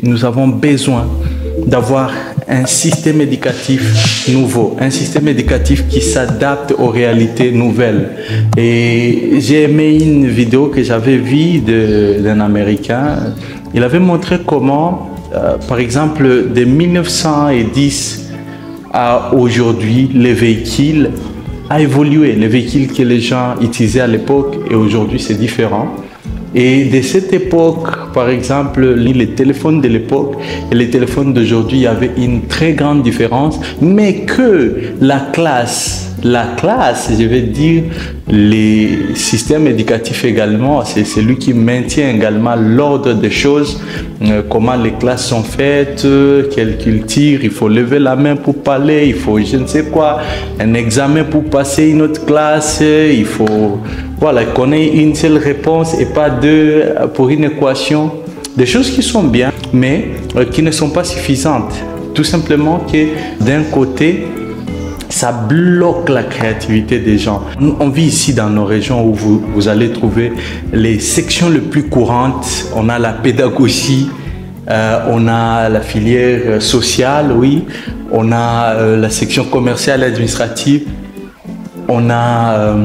Nous avons besoin d'avoir un système éducatif nouveau, un système éducatif qui s'adapte aux réalités nouvelles. Et j'ai aimé une vidéo que j'avais vue d'un Américain. Il avait montré comment, par exemple, de 1910 à aujourd'hui, les véhicules ont évolué. Les véhicules que les gens utilisaient à l'époque et aujourd'hui, c'est différent. Et de cette époque, par exemple, les téléphones de l'époque et les téléphones d'aujourd'hui, il y avait une très grande différence, mais que la classe, je vais dire, les systèmes éducatifs également, c'est celui qui maintient également l'ordre des choses, comment les classes sont faites, quelle culture, il faut lever la main pour parler, il faut je ne sais quoi, un examen pour passer une autre classe, il faut voilà, qu'on ait une seule réponse et pas deux pour une équation. Des choses qui sont bien, mais qui ne sont pas suffisantes. Tout simplement que d'un côté, ça bloque la créativité des gens. On vit ici dans nos régions où vous allez trouver les sections les plus courantes. On a la pédagogie, on a la filière sociale, oui. On a la section commerciale et administrative. On a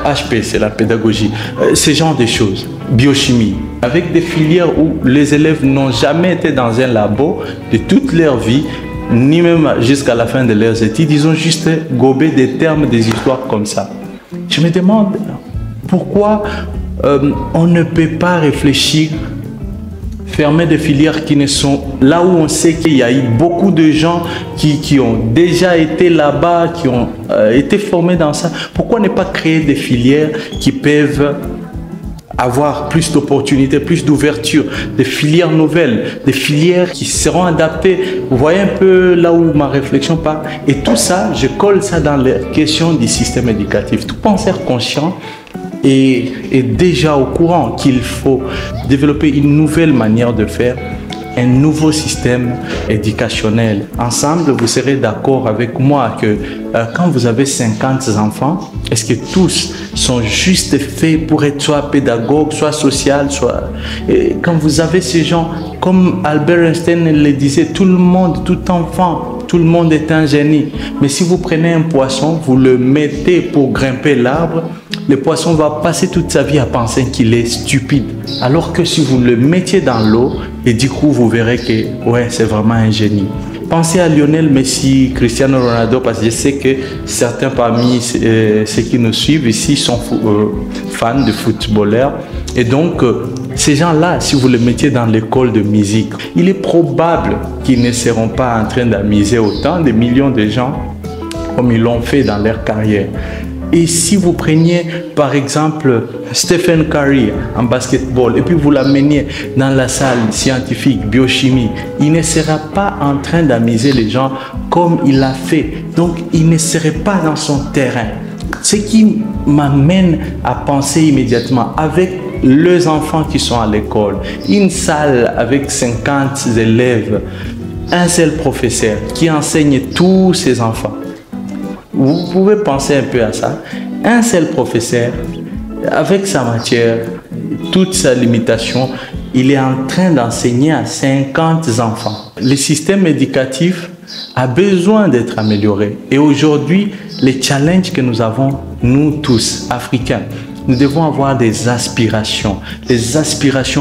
HP, c'est la pédagogie. Ce genre de choses. Biochimie. Avec des filières où les élèves n'ont jamais été dans un labo de toute leur vie, ni même jusqu'à la fin de leurs études, ils ont juste gobé des termes, des histoires comme ça. Je me demande pourquoi on ne peut pas réfléchir, fermer des filières qui ne sont là où on sait qu'il y a eu beaucoup de gens qui ont déjà été là-bas, qui ont été formés dans ça. Pourquoi ne pas créer des filières qui peuvent avoir plus d'opportunités, plus d'ouverture, des filières nouvelles, des filières qui seront adaptées. Vous voyez un peu là où ma réflexion part. Et tout ça, je colle ça dans les questions du système éducatif. Tout penseur conscient est déjà au courant qu'il faut développer une nouvelle manière de faire, un nouveau système éducationnel. Ensemble, vous serez d'accord avec moi que quand vous avez 50 enfants, est-ce que tous sont juste faits pour être soit pédagogues, soit social, soit... Et quand vous avez ces gens, comme Albert Einstein le disait, tout le monde, tout enfant, tout le monde est un génie. Mais si vous prenez un poisson, vous le mettez pour grimper l'arbre, le poisson va passer toute sa vie à penser qu'il est stupide. Alors que si vous le mettiez dans l'eau, et du coup, vous verrez que ouais, c'est vraiment un génie. Pensez à Lionel Messi, Cristiano Ronaldo, parce que je sais que certains parmi ceux qui nous suivent ici sont fans de footballeurs. Et donc, ces gens-là, si vous les mettiez dans l'école de musique, il est probable qu'ils ne seront pas en train d'amuser autant de millions de gens comme ils l'ont fait dans leur carrière. Et si vous preniez par exemple Stephen Curry en basketball et puis vous l'ameniez dans la salle scientifique, biochimie, il ne sera pas en train d'amuser les gens comme il l'a fait. Donc il ne serait pas dans son terrain. Ce qui m'amène à penser immédiatement avec les enfants qui sont à l'école, une salle avec 50 élèves, un seul professeur qui enseigne tous ces enfants. Vous pouvez penser un peu à ça. Un seul professeur, avec sa matière, toute sa limitation, il est en train d'enseigner à 50 enfants. Le système éducatif a besoin d'être amélioré. Et aujourd'hui, les challenges que nous avons, nous tous, Africains, nous devons avoir des aspirations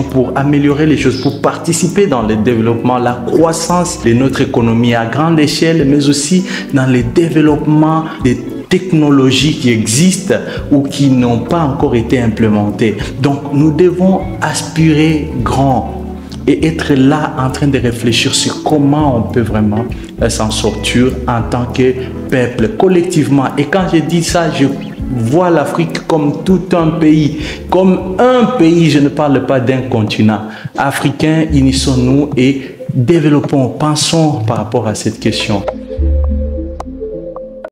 pour améliorer les choses, pour participer dans le développement, la croissance de notre économie à grande échelle, mais aussi dans le développement des technologies qui existent ou qui n'ont pas encore été implémentées. Donc, nous devons aspirer grand et être là en train de réfléchir sur comment on peut vraiment s'en sortir en tant que peuple, collectivement. Et quand je dis ça, je vois l'Afrique comme tout un pays, je ne parle pas d'un continent. Africains, unissons-nous et développons, pensons par rapport à cette question.